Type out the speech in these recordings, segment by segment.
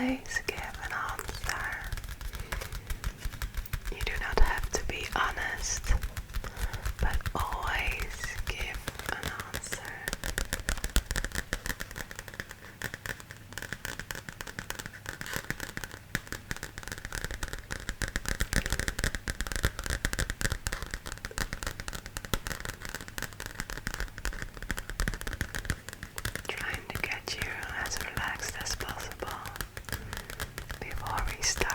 always give an answer. You do not have to be honest, but always give an answer. Trying to get you as relaxed as possible before we start.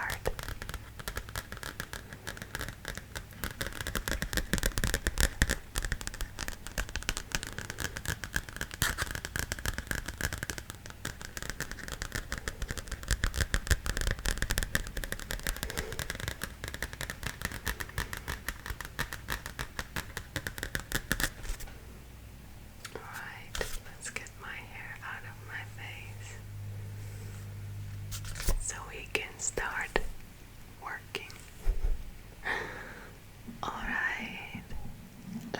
Alright, let's get my hair out of my face so we can start working. Alright,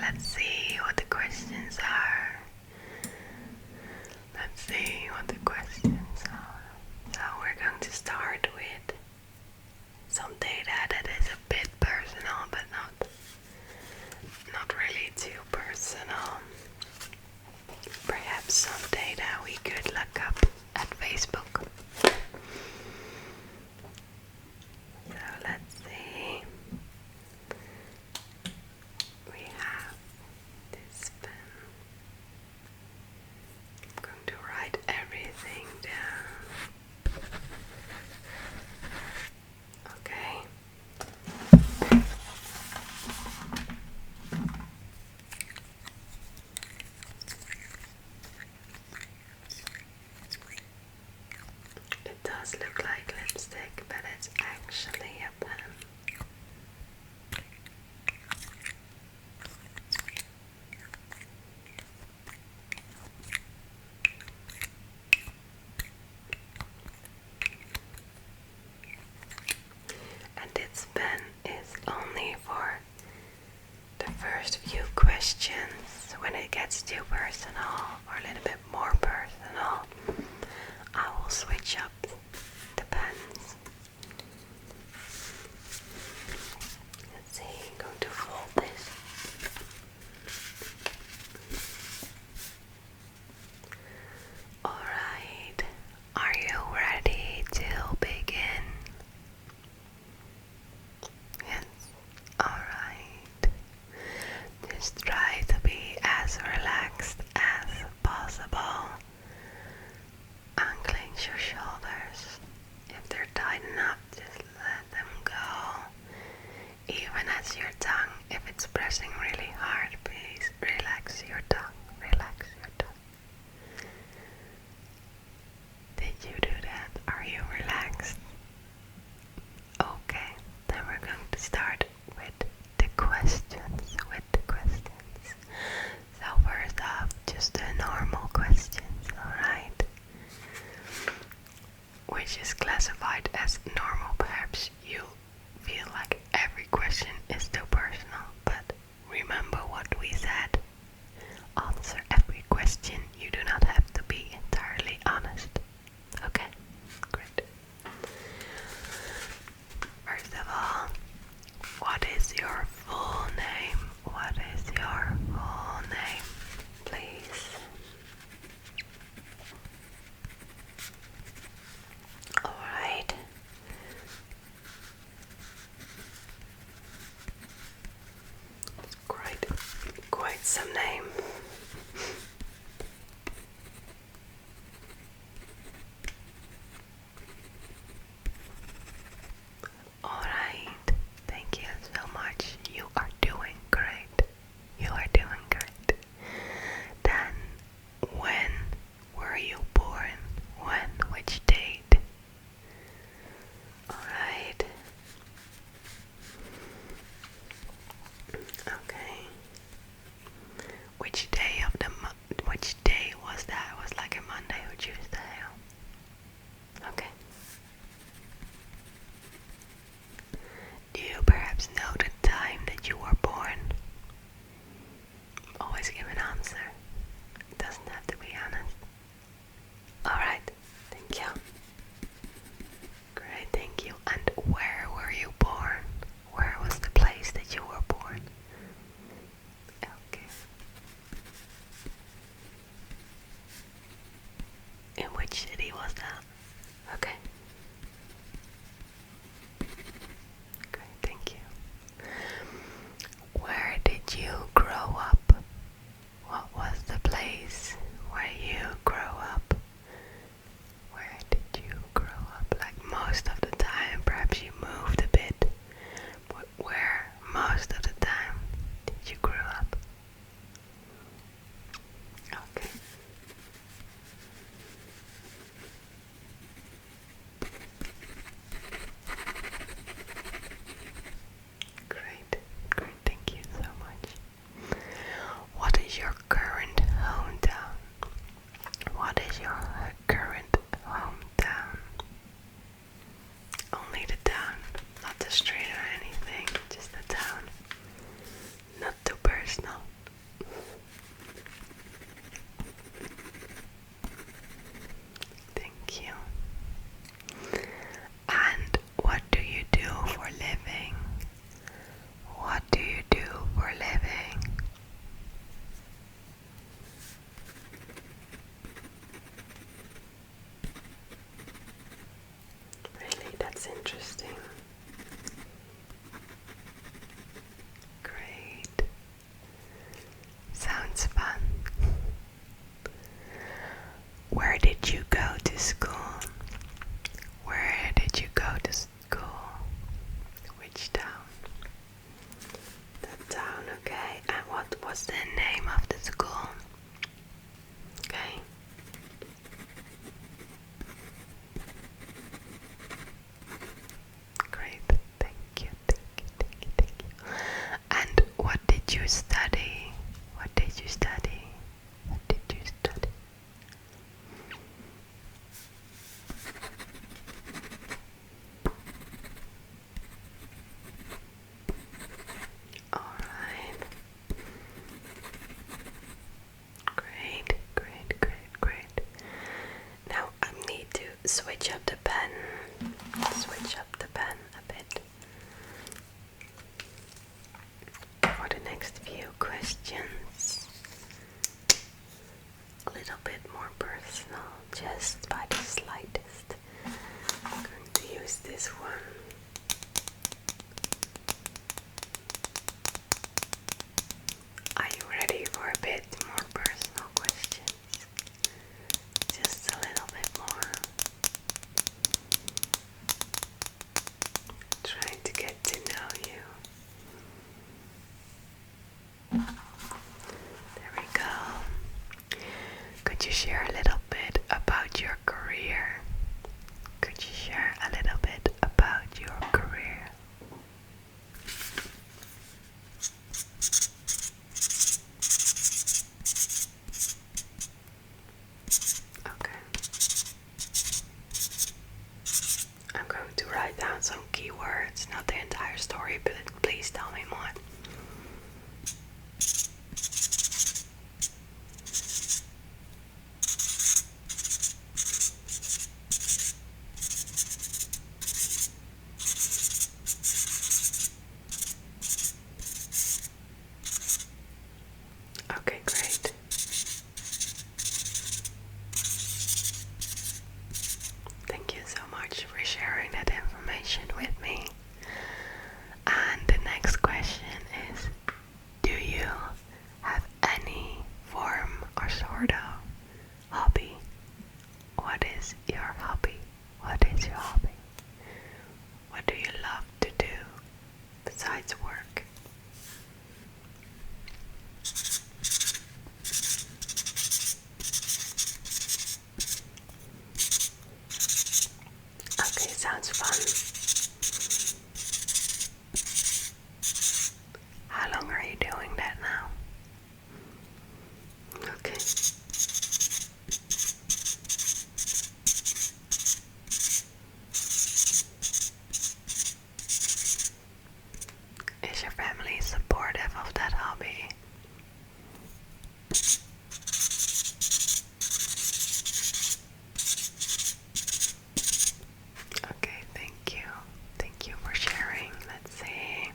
let's see what the questions are. Let's see what the questions are. So we're going to start with some data that is a bit personal, but not really too personal. Perhaps some data we could look up at Facebook. So let's see. We have this pen. I'm going to write everything down. Okay. It does look like lipstick, but it's actually a pen. And this pen is only for the first few questions. When it gets too personal or a little bit more personal, I will switch up the pens. Let's see, I'm going to fold this. Alright, are you ready to begin? Yes, alright. Just try to be as relaxed as possible. Unclench your shoulders. If they're tight enough, just let them go. Even as your tongue, if it's pressing really hard, please relax your tongue. Relax your tongue. Did you do that? Are you relaxed? Okay, then we're going to start with the questions. So first off, just the normal questions, alright? Which is classified as normal. Perhaps you feel like every question is too personal, but remember what we said. Answer every question. You do not have to be entirely honest. Okay, great. First of all, what is your full name? What is your full name, please? Alright. It's quite some name. Alright, thank you so much. You are doing great. You are doing great. Then, when were you born? When? Which date? Alright. Okay. Which questions. A little bit more personal, just by the slightest. I'm going to use this one. Are you ready for a bit more personal questions? Just a little bit more. Trying to get to know you. There we go. Could you share a little bit about your career? Could you share a little bit about your career? Okay. I'm going to write down some keywords, not the entire story, but please tell me more. Okay, great. Thank you so much for sharing that information with me. And the next question is, do you have any form or sort of hobby? What is your hobby? What is your hobby? What do you love to do besides work? Okay, sounds fun. How long are you doing that now? Okay. Is your family supportive of that hobby? Okay, thank you. Thank you for sharing. Let's see.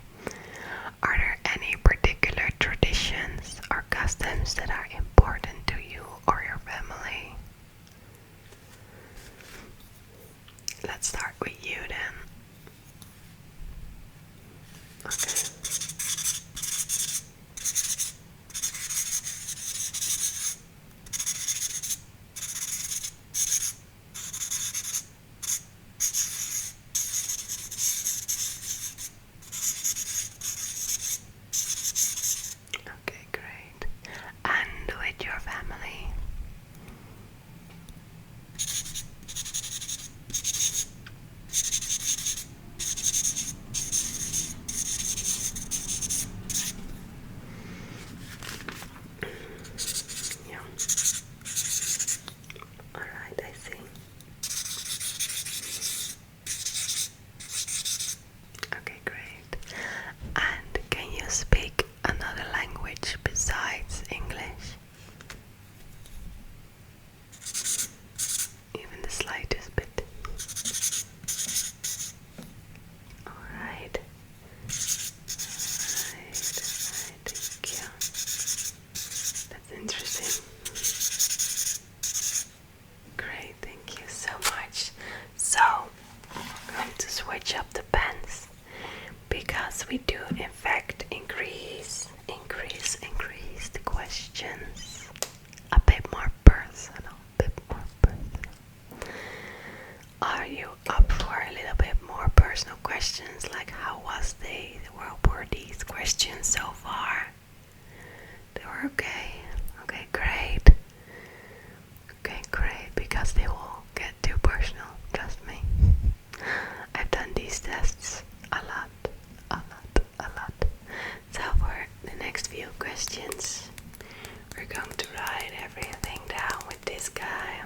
Are there any particular traditions or customs that are important to you or your family? Let's start with you then. Okay. Okay, great. And with your family? Yeah. Alright, I see. Okay, great. And can you speak another language besides English? Even the slightest bit. Alright. Right, thank you. That's interesting. Great, thank you so much. So, I'm going to switch up the pens because we do in fact increase the questions a bit more personal, Are you up for a little bit more personal questions, like how was were these questions so far? They were okay. Okay, great. Okay, great, because they will get too personal, trust me. I've done these tests a lot. So for the next few questions, we're going to write everything down with this guy.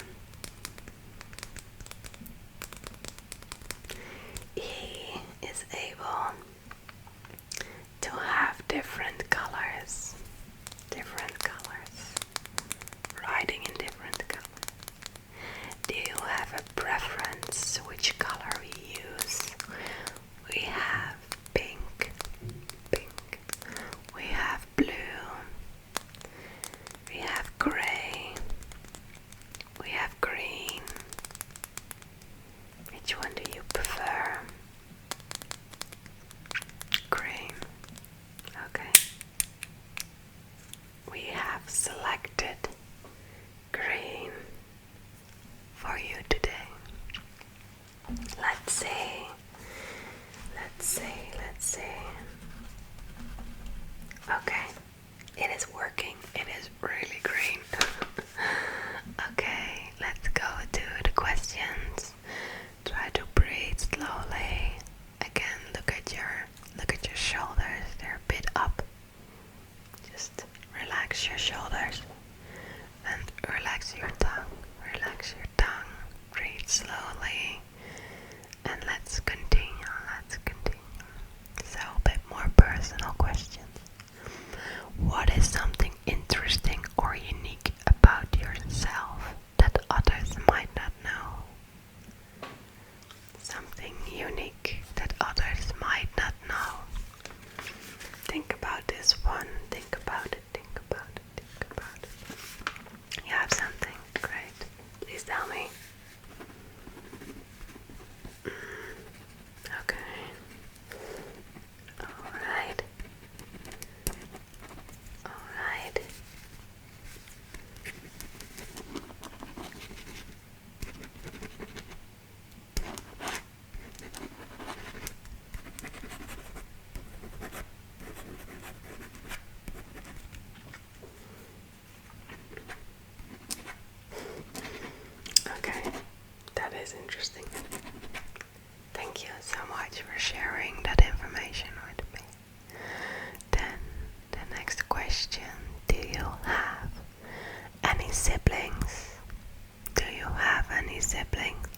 He is able to have different colors. Different colors. relax your shoulders and relax your tongue. Relax your tongue. Breathe slowly. And let's continue. So a bit more personal questions. What is something interesting or unique about yourself that others might not know? Something unique that others might not know. Think about this one. Think about it. You have something? Great. Please tell me. Okay. Alright. Okay, that is interesting. Thank you so much for sharing that information with me. Then, the next question. Do you have any siblings? Do you have any siblings?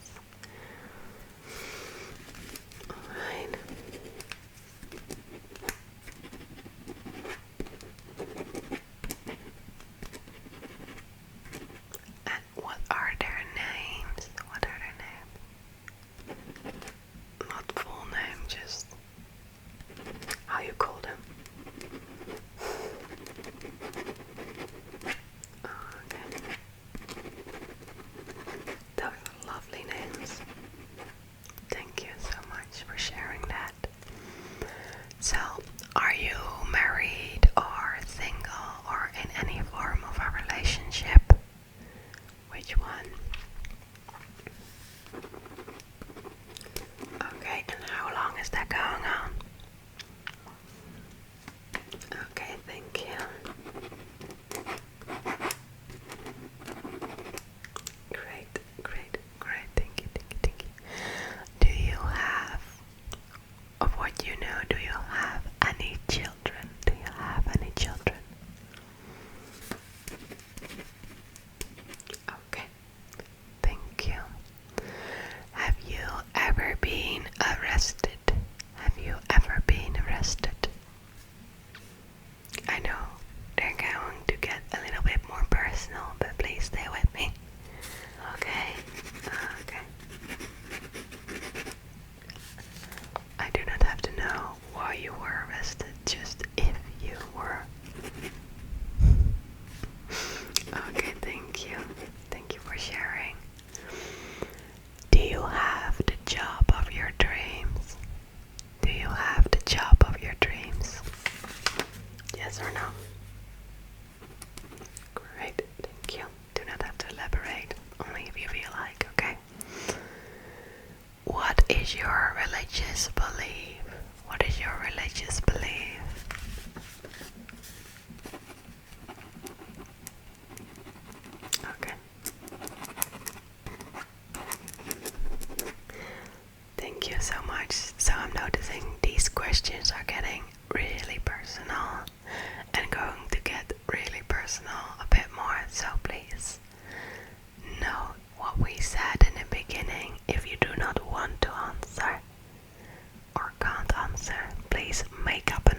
Alright. And what are their names? Not full name, just how you call them. Okay. Those are lovely names. Thank you so much for sharing that. So, are you married or single or in any form of a relationship? Which one? Okay, and how long is that going on? Okay, thank you. Great. Thank you. Do you have, of what you know, do you have any children? Okay, thank you. Have you ever been arrested? I know they're going to get a little bit more personal, but please stay with me. Okay. I do not have to know why you were arrested, just if you were. Okay, thank you. Thank you for sharing. Do you have the job of your dreams? Yes or no? Great, thank you. Do not have to elaborate, only if you feel like, okay? What is your religious belief? Okay. Thank you so much. So I'm noticing these questions are getting really personal and going to get really personal a bit more, so please note what we said in the beginning. If you do not want to answer or can't answer, please make up a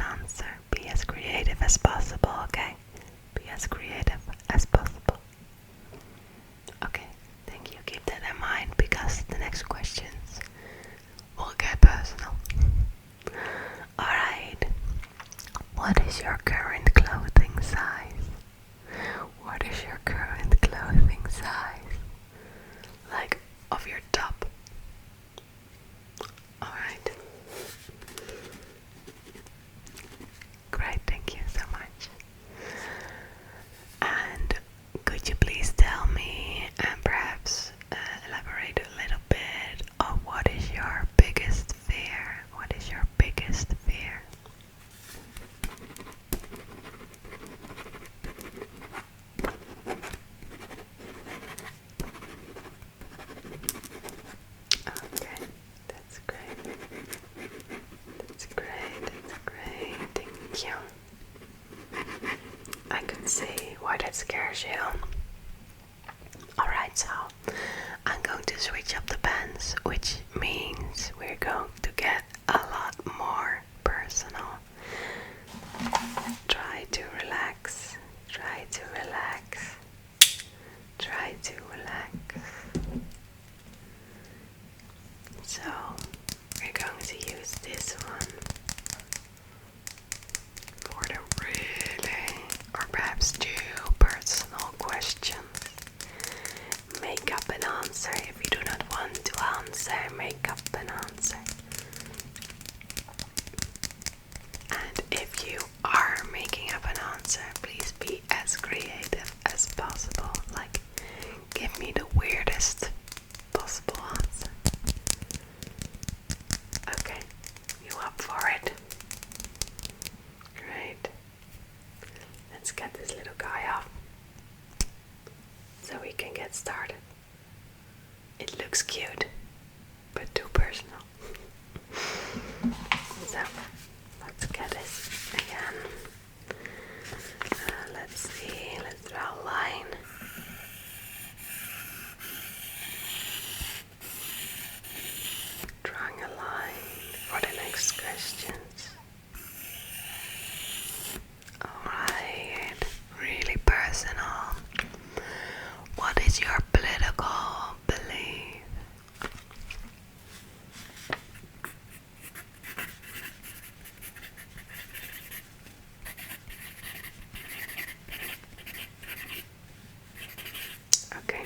I can see why that scares you. Alright, so I'm going to switch up the pens, which means we're going to get a lot more personal. Try to relax, try to relax, try to relax. So, we're going to use this one for the really, or perhaps too personal questions. Make up an answer if you do not want to answer. Make up an answer. And if you are making up an answer, please be as creative as possible. Like, give me the weirdest possible answer. Okay, you up for it? Great. Let's get this little guy off so we can get started. It looks cute, but too personal. So, let's get this again. Let's see, let's draw a line. Drawing a line for the next questions. Alright, really personal. What is your political belief? Okay.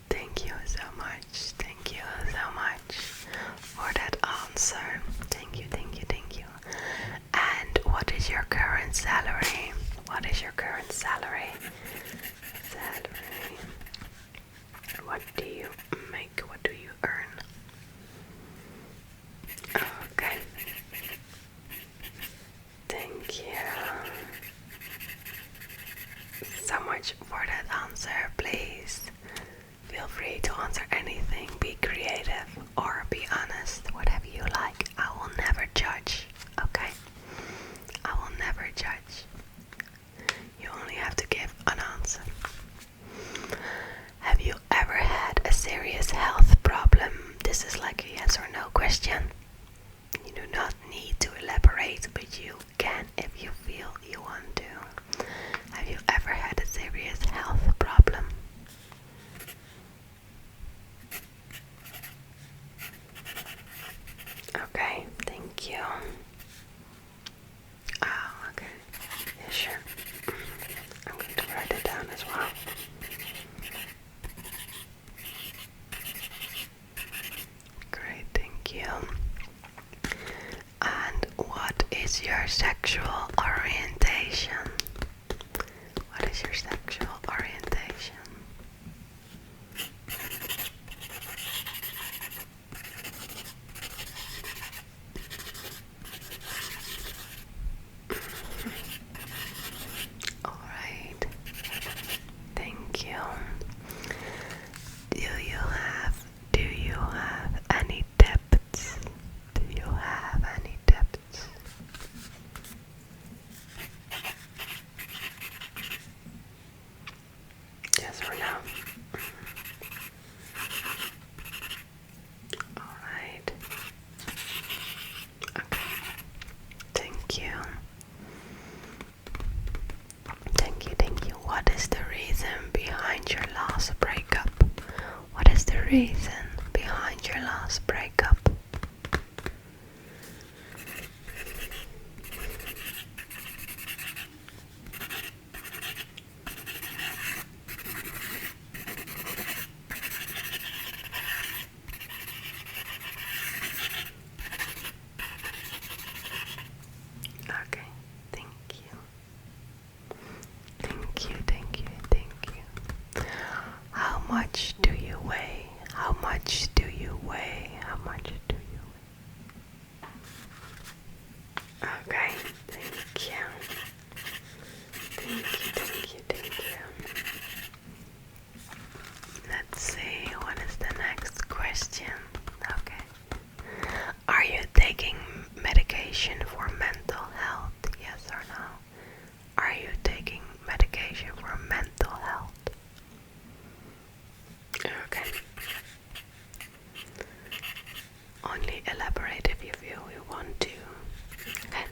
Thank you so much. Thank you so much for that answer. Thank you, thank you, thank you. And what is your current salary? What is your current salary? Salary. What do you make? What do you earn? Okay. Thank you so much for that answer. Please feel free to answer anything. Be creative or be honest. Whatever you like. I will never judge. Okay? I will never judge. You only have to give an answer. Have you ever had a serious health problem? This is like a yes or no question. You do not need to elaborate, but you can if you feel you want to. Have you ever had a serious health problem? Okay, thank you. Oh, okay. Yeah, sure. I'm going to write it down as well. Great, thank you. And what is your sexual orientation? What is your sexual orientation? Alright. Thank you. Do you have any debts? Do you have any debts? Yes or no? Alright. Okay. Thank you. Thank you, thank you. What is the reason behind your last breakup? What is the reason behind your last breakup? Okay, thank you. Thank you, thank you, thank you. How much do you weigh? How much do you weigh? How much only elaborate if you feel you want to. Okay.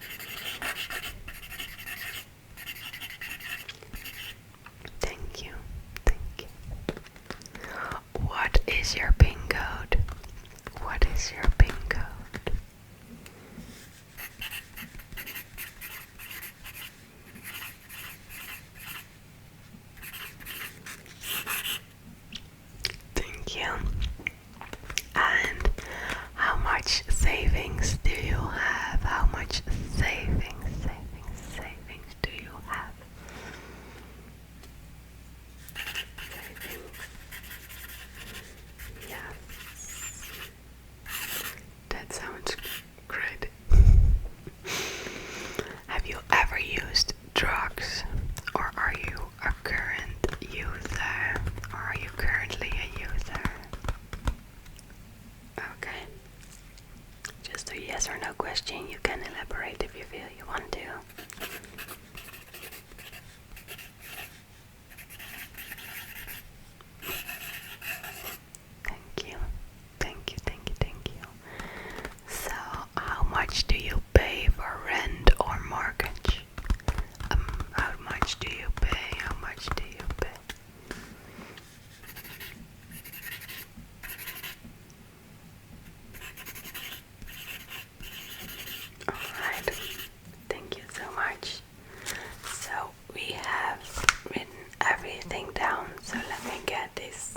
Thank you. Thank you. What is your PIN code? What is your PIN code? Thank you. And how much savings do you have? How much savings do you have? Savings. Yes. That sounds great. Have you ever used drugs? Or are you a current user? Or are you currently a user? Okay. Just a yes or no question. You can elaborate if you feel you want to. Thank you. Thank you, thank you, thank you. So, how much do you pay for rent or mortgage? How much do you pay? How much do you pay? Alright, thank you so much. So we have written everything down, so let me get this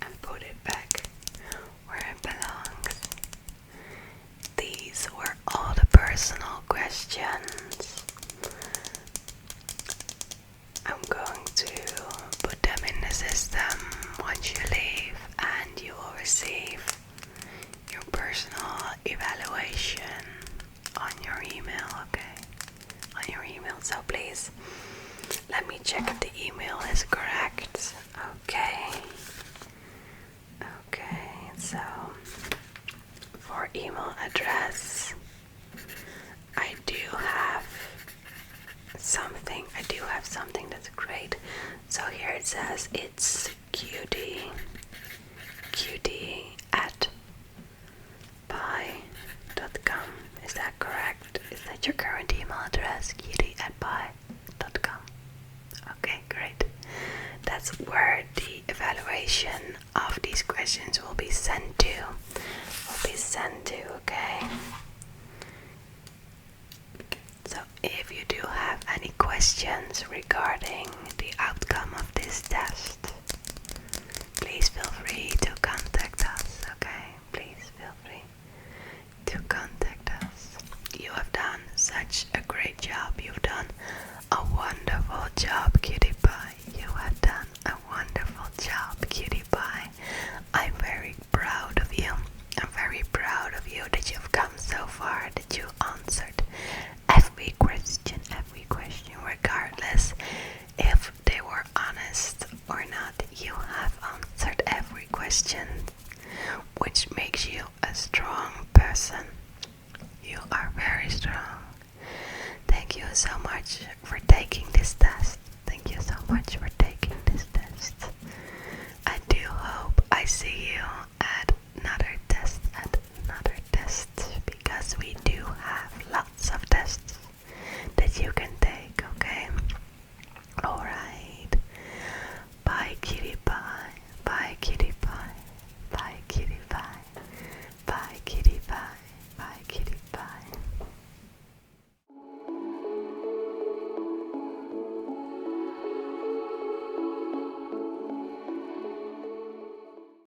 and put it back where it belongs. These were all the personal questions. I'm going to put them in the system once you leave, and you will receive your personal evaluation on your email, okay? On your email, so please let me check if the email is correct. Okay. Okay, so for email address, I do have something that's great. So here it says it's 𝗘𝗩𝗘𝗥𝗬.com. Is that correct? Is that your current email address? 𝗘𝗩𝗘𝗥𝗬.com. Okay, great. That's where the evaluation of these questions will be sent to. Okay? So if you do have any questions regarding the outcome of this test, please feel free to contact us, okay? Please feel free to contact us. You have done such a great job. You've done a wonderful job, cutie pie. You have done a wonderful job, cutie pie. I'm very proud of you. I'm very proud of you that you've come so far, that you answered every question, regardless if they were honest or not. You have answered every question